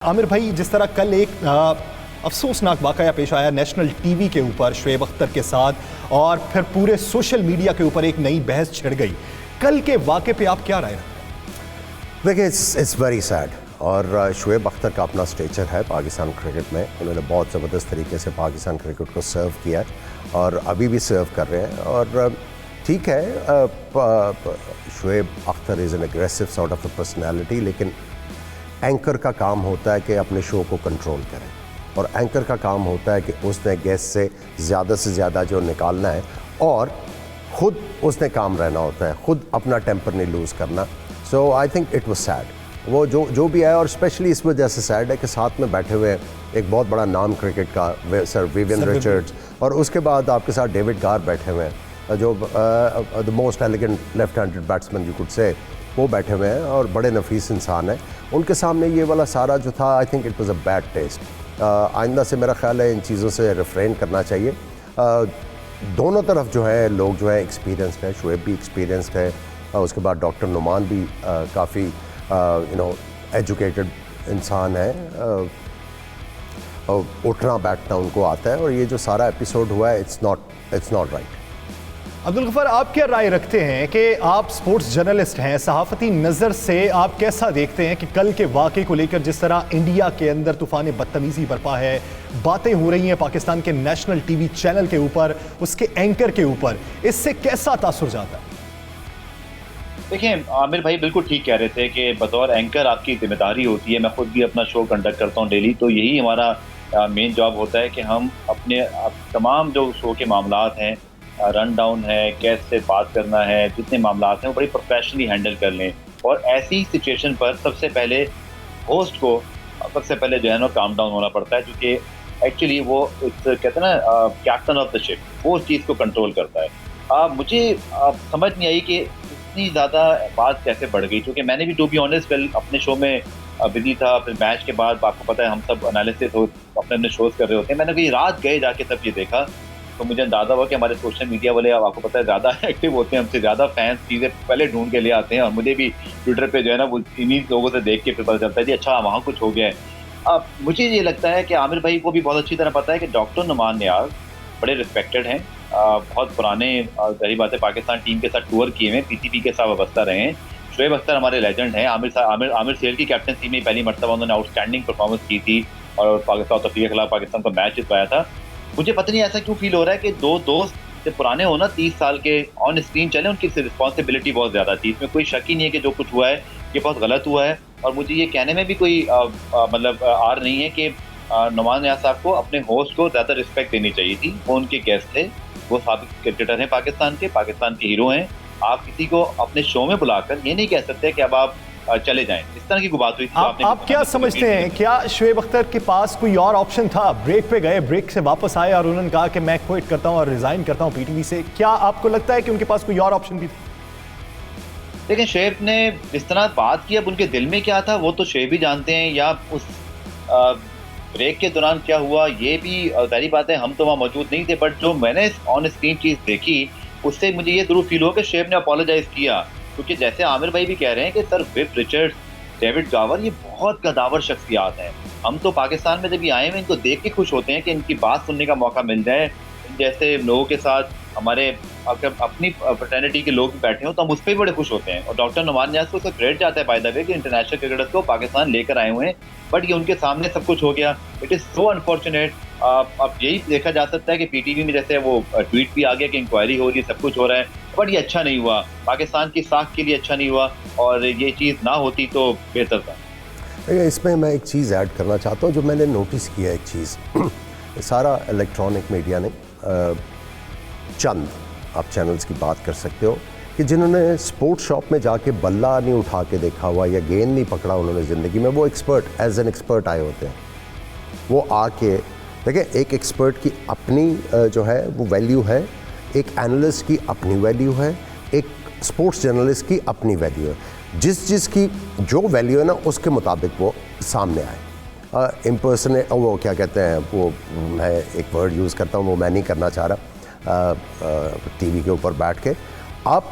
आमिर भाई, जिस तरह कल एक अफसोसनाक वाकया पेश आया नेशनल टीवी के ऊपर शोएब अख्तर के साथ और फिर पूरे सोशल मीडिया के ऊपर एक नई बहस छिड़ गई, कल के वाकये पे आप क्या राय रखते हैं? देखिए, इट्स वेरी सैड। और शोएब अख्तर का अपना स्टेचर है पाकिस्तान क्रिकेट में। उन्होंने बहुत ज़बरदस्त तरीके से पाकिस्तान क्रिकेट को सर्व किया है और अभी भी सर्व कर रहे हैं। और ठीक है, Shoaib Akhtar is an aggressive sort of a personality, लेकिन एंकर का काम होता है कि अपने शो को कंट्रोल करें और एंकर का काम होता है कि उसने गेस्ट से ज़्यादा जो निकालना है और ख़ुद उसने काम रहना होता है, ख़ुद अपना टेम्पर नहीं लूज़ करना। So I think it was sad. वो जो भी है, और स्पेशली इस वजह से सैड है कि साथ में बैठे हुए एक बहुत बड़ा नाम क्रिकेट का सर विवियन रिचर्ड्स, और उसके बाद आपके साथ डेविड गार बैठे हुए हैं जो the most elegant left handed batsman you could say, वो बैठे हुए हैं और बड़े नफीस इंसान हैं। उनके सामने ये वाला सारा जो था, आई think it was a bad taste. आइंदा से मेरा ख्याल है इन चीज़ों से रिफ्रेन करना चाहिए। दोनों तरफ जो है लोग जो है एक्सपीरियंसड है, शोएब भी एक्सपीरियंसड है, उसके बाद डॉक्टर नुमान भी काफ़ी एजुकेटेड इंसान है, उठना बैठना उनको आता है। और ये जो सारा एपिसोड हुआ है, it's not right. Abdul Ghaffar, आप क्या राय रखते हैं कि आप स्पोर्ट्स जर्नलिस्ट हैं, सहाफ़ती नज़र से आप कैसा देखते हैं कि कल के वाक़े को लेकर जिस तरह इंडिया के अंदर तूफ़ान बदतमीज़ी बरपा है, बातें हो रही हैं पाकिस्तान के नेशनल टीवी चैनल के ऊपर, उसके एंकर के ऊपर, इससे कैसा तासुर जाता है? देखिए, आमिर भाई बिल्कुल ठीक कह रहे थे कि बतौर एंकर आपकी जिम्मेदारी होती है। मैं खुद भी अपना शो कंडक्ट करता हूँ डेली, तो यही हमारा मेन जॉब होता है कि हम अपने तमाम जो शो के मामलात हैं, रन डाउन है, गेस्ट से बात करना है, जितने मामलात हैं वो बड़ी प्रोफेशनली हैंडल कर लें। और ऐसी सिचुएशन पर सबसे पहले होस्ट को सबसे पहले जो है ना काम डाउन होना पड़ता है, क्योंकि एक्चुअली वो कहते हैं ना कैप्टन ऑफ द शिप, वो उस चीज़ को कंट्रोल करता है। मुझे समझ नहीं आई कि इतनी ज़्यादा बात कैसे बढ़ गई, क्योंकि मैंने भी टू बी ऑनेस्ट कल अपने शो में बिजी था। फिर मैच के बाद आपको पता है हम सब एनालिसिस अपने अपने शोज़ कर रहे होते हैं। मैंने कहीं रात गए जाके तब ये देखा, तो मुझे अंदाज़ा हुआ कि हमारे सोशल मीडिया वाले, अब आपको पता है, ज़्यादा एक्टिव होते हैं, हमसे ज़्यादा फैंस चीज़ें पहले ढूंढ के ले आते हैं। और मुझे भी ट्विटर पे जो है ना वो इन्हीं लोगों से देख के फिर पता चलता है जी अच्छा वहाँ कुछ हो गया है। अब मुझे ये लगता है कि आमिर भाई को भी बहुत अच्छी तरह पता है कि डॉक्टर नौमान नियाज बड़े रिस्पेक्टेड हैं, बहुत पुराने गरीब बात है पाकिस्तान टीम के साथ टूर किए हुए, PTV के साथ वाबस्ता रहे हैं। शोएब अख्तर हमारे लेजेंड हैं। आमिर सोहैल की कैप्टनसी में पहली मरतबा उन्होंने आउटस्टैंडिंग परफॉर्मेंस की थी और साउथ अफ्रीका के खिलाफ पाकिस्तान को मैच जितवाया था। मुझे पता नहीं ऐसा क्यों फील हो रहा है कि दो दोस्त जब पुराने हो ना, 30 साल के ऑन स्क्रीन चले, उनकी रिस्पॉन्सिबिलिटी बहुत ज़्यादा थी। इसमें कोई शक ही नहीं है कि जो कुछ हुआ है ये बहुत गलत हुआ है। और मुझे ये कहने में भी कोई मतलब आर नहीं है कि नौमान नियाज़ साहब को अपने होस्ट को ज़्यादा रिस्पेक्ट देनी चाहिए थी। वो उनके गेस्ट थे, वो साबिक क्रिकेटर हैं पाकिस्तान के हीरो हैं। आप किसी को अपने शो में बुलाकर ये नहीं कह सकते कि अब आप चले जाएं। इस तरह की कोई बात हुई थी। आप क्या समझते हैं, क्या शोएब अख्तर के पास कोई और ऑप्शन था? ब्रेक पे गए, ब्रेक से वापस आए और उन्होंने कहा कि मैं क्विट करता हूं और रिजाइन करता हूं PTV से। क्या आपको लगता है कि उनके पास कोई और ऑप्शन भी था? लेकिन शोएब ने जिस तरह बात की, अब उनके दिल में क्या था वो तो शोएब ही जानते हैं, या उस ब्रेक के दौरान क्या हुआ ये भी जारी बात है, हम तो वहाँ मौजूद नहीं थे। बट जो मैंने ऑन स्क्रीन चीज़ देखी, उससे मुझे ये जरूर फील हुआ कि शोएब ने अपोलोजाइज किया, क्योंकि जैसे आमिर भाई भी कह रहे हैं कि सर विव रिचर्ड्स, डेविड गावर, ये बहुत कदावर शख्सियात हैं। हम तो पाकिस्तान में जब ये आए हैं इनको देख के खुश होते हैं कि इनकी बात सुनने का मौका मिल जाए। जैसे लोगों के साथ हमारे अपनी फ्रेटर्निटी के लोग भी बैठे हों तो हम उस पर भी बड़े खुश होते हैं। और डॉक्टर नौमान नियाज़ को उसका क्रेडिट जाता है बाय द वे कि इंटरनेशनल क्रिकेटर्स को पाकिस्तान लेकर आए हुए हैं, बट ये उनके सामने सब कुछ हो गया। It is so unfortunate. अब यही देखा जा सकता है कि PTV में जैसे वो ट्वीट भी आ गया कि इंक्वायरी हो रही है, सब कुछ हो रहा है, बट ये अच्छा नहीं हुआ, पाकिस्तान की साख के लिए अच्छा नहीं हुआ, और ये चीज़ ना होती तो बेहतर था। इसमें मैं एक चीज़ ऐड करना चाहता हूँ जो मैंने नोटिस किया। एक चीज़ सारा इलेक्ट्रॉनिक मीडिया ने चंद आप चैनल्स की बात कर सकते हो कि जिन्होंने स्पोर्ट्स शॉप में जाके बल्ला नहीं उठा के देखा हुआ या गेंद नहीं पकड़ा उन्होंने ज़िंदगी में, वो एक्सपर्ट एज एन एक्सपर्ट आए होते हैं। वो आके देखिए, एक एक्सपर्ट की अपनी जो है वो वैल्यू है, एक एनालिस्ट की अपनी वैल्यू है, एक स्पोर्ट्स जर्नलिस्ट की अपनी वैल्यू है। जिस की जो वैल्यू है ना, उसके मुताबिक वो सामने आए। इम्पर्सनेट, वो क्या कहते हैं, वो मैं एक वर्ड यूज़ करता हूँ, वो मैं नहीं करना चाह रहा, TV के ऊपर बैठ के आप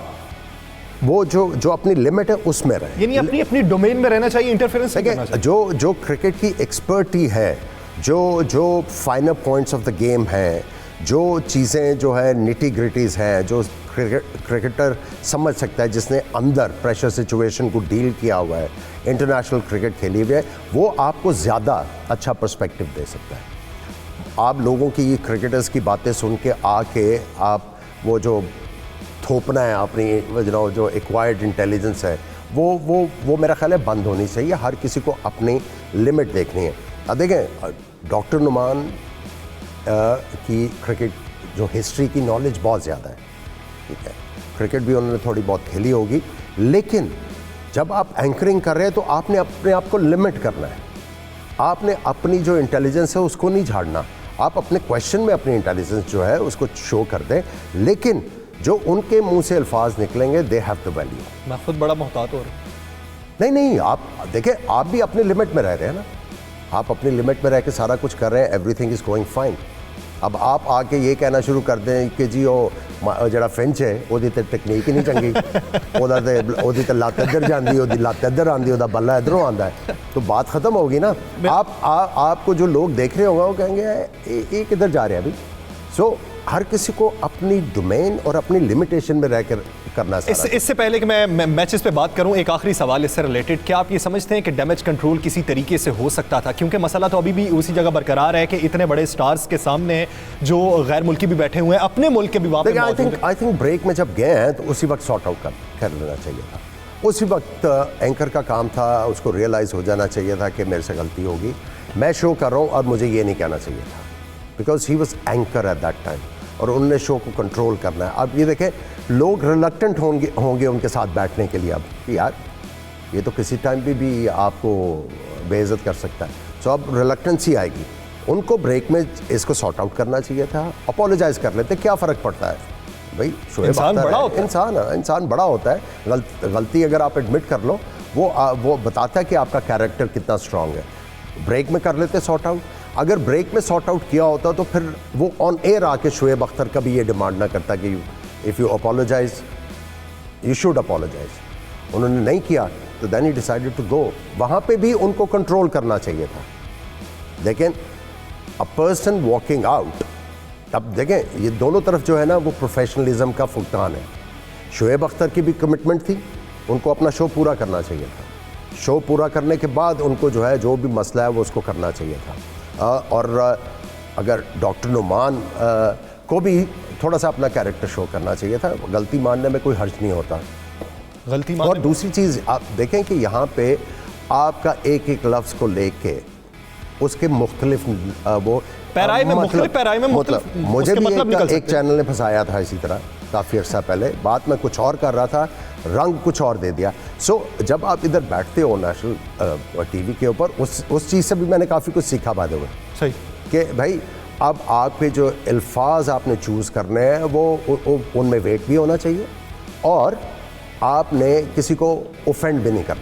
वो जो अपनी लिमिट है उसमें रहे, यानी अपनी अपनी डोमेन में रहना चाहिए, इंटरफेरेंस नहीं करना चाहिए। जो क्रिकेट की एक्सपर्टी है, जो final points of the game है, जो चीज़ें जो है निटी ग्रिटीज़ हैं, जो क्रिकेटर समझ सकता है, जिसने अंदर प्रेशर सिचुएशन को डील किया हुआ है, इंटरनेशनल क्रिकेट खेली हुई है, वो आपको ज़्यादा अच्छा पर्सपेक्टिव दे सकता है। आप लोगों की क्रिकेटर्स की बातें सुन के आके आप वो जो थोपना है अपनी जो एक्वायर्ड इंटेलिजेंस है, वो मेरा ख्याल है बंद होनी चाहिए। हर किसी को अपनी लिमिट देखनी है। अब देखें, डॉक्टर नुमान की क्रिकेट जो हिस्ट्री की नॉलेज बहुत ज़्यादा है, ठीक है, क्रिकेट भी उन्होंने थोड़ी बहुत खेली होगी, लेकिन जब आप एंकरिंग कर रहे हैं तो आपने अपने आप को लिमिट करना है। आपने अपनी जो इंटेलिजेंस है उसको नहीं झाड़ना। आप अपने क्वेश्चन में अपनी इंटेलिजेंस जो है उसको शो कर दें, लेकिन जो उनके मुंह से अल्फाज निकलेंगे दे हैव द वैल्यू। मैं खुद बड़ा मोहतात हो रहा हूँ। नहीं, आप देखें, आप भी अपने लिमिट में रह रहे हैं ना, आप अपनी लिमिट में रह के सारा कुछ कर रहे हैं, एवरीथिंग इज़ गोइंग फाइन। अब आप आके ये कहना शुरू कर दें कि जी वो जरा फिंच है ਉਹਦੀ ਤੇ ਟੈਕਨੀਕ ਹੀ ਨਹੀਂ ਚੰਗੀ, ਉਹਦੀ ਤੇ ਲੱਤ ਇੱਧਰ ਜਾਂਦੀ, ਉਹਦੀ ਲੱਤ ਇੱਧਰ ਆਉਂਦੀ, ਉਹਦਾ ਬੱਲਾ ਇੱਧਰੋਂ ਆਉਂਦਾ है, तो बात ख़त्म होगी ना। आपको जो लोग देख रहे होंगे वो कहेंगे ये किधर जा रहे हैं अभी। सो हर किसी को अपनी डोमेन और अपनी लिमिटेशन में रहकर करना चाहिए। इससे पहले कि मैं मैचेस पे बात करूं, एक आखिरी सवाल इससे रिलेटेड, क्या आप ये समझते हैं कि डैमेज कंट्रोल किसी तरीके से हो सकता था? क्योंकि मसला तो अभी भी उसी जगह बरकरार है कि इतने बड़े स्टार्स के सामने जो गैर मुल्की भी बैठे हुए हैं, अपने मुल्क के भी वहाँ पे मौजूद हैं। आई थिंक ब्रेक में जब गए हैं तो उसी वक्त सॉर्ट आउट कर लेना चाहिए था। उसी वक्त एंकर का काम था, उसको रियलाइज़ हो जाना चाहिए था कि मेरे से गलती होगी, मैं शो कर रहा हूँ और मुझे ये नहीं कहना चाहिए था, because he was anchor at that time, और उनने शो को कंट्रोल करना है। अब ये देखें, लोग रिलक्टेंट होंगे उनके साथ बैठने के लिए। अब यार ये तो किसी टाइम भी आपको बेइज्जत कर सकता है, सो अब रिलक्टेंसी आएगी। उनको ब्रेक में इसको सॉर्ट आउट करना चाहिए था, अपोलोजाइज़ कर लेते, क्या फ़र्क पड़ता है भाई। शोएब अख्तर इंसान बड़ा होता है, गलती अगर आप एडमिट कर लो, वो बताता है कि आपका कैरेक्टर कितना स्ट्रांग है। ब्रेक में कर लेते सॉर्ट आउट। अगर ब्रेक में सॉर्ट आउट किया होता तो फिर वो ऑन एयर आके शोएब अख्तर कभी ये डिमांड ना करता कि if you apologise you should apologise. उन्होंने नहीं किया तो then he decided to go. वहाँ पे भी उनको कंट्रोल करना चाहिए था। लेकिन अ पर्सन वॉकिंग आउट, अब देखें ये दोनों तरफ जो है ना वो प्रोफेशनलिज्म का फुकदान है। शोएब अख्तर की भी कमिटमेंट थी, उनको अपना शो पूरा करना चाहिए था। शो पूरा करने के बाद उनको जो है जो भी मसला है वो उसको करना चाहिए था। और अगर डॉक्टर नुमान को भी थोड़ा सा अपना कैरेक्टर शो करना चाहिए था। गलती मानने में कोई हर्ज नहीं होता। और दूसरी चीज़ आप देखें कि यहाँ पे आपका एक एक लफ्ज़ को लेके उसके मुख्तलिफ वो पैराई में मतलब मुझे भी एक चैनल ने फंसाया था इसी तरह काफ़ी अर्सा पहले। बात में कुछ और कर रहा था, रंग कुछ और दे दिया। सो जब आप इधर बैठते हो नेशनल टीवी के ऊपर, उस चीज़ से भी मैंने काफ़ी कुछ सीखा बाद में। सही कि भाई अब आप पे जो अल्फाज आपने चूज़ करने हैं वो उनमें वेट भी होना चाहिए, और आपने किसी को ऑफेंड भी नहीं करना।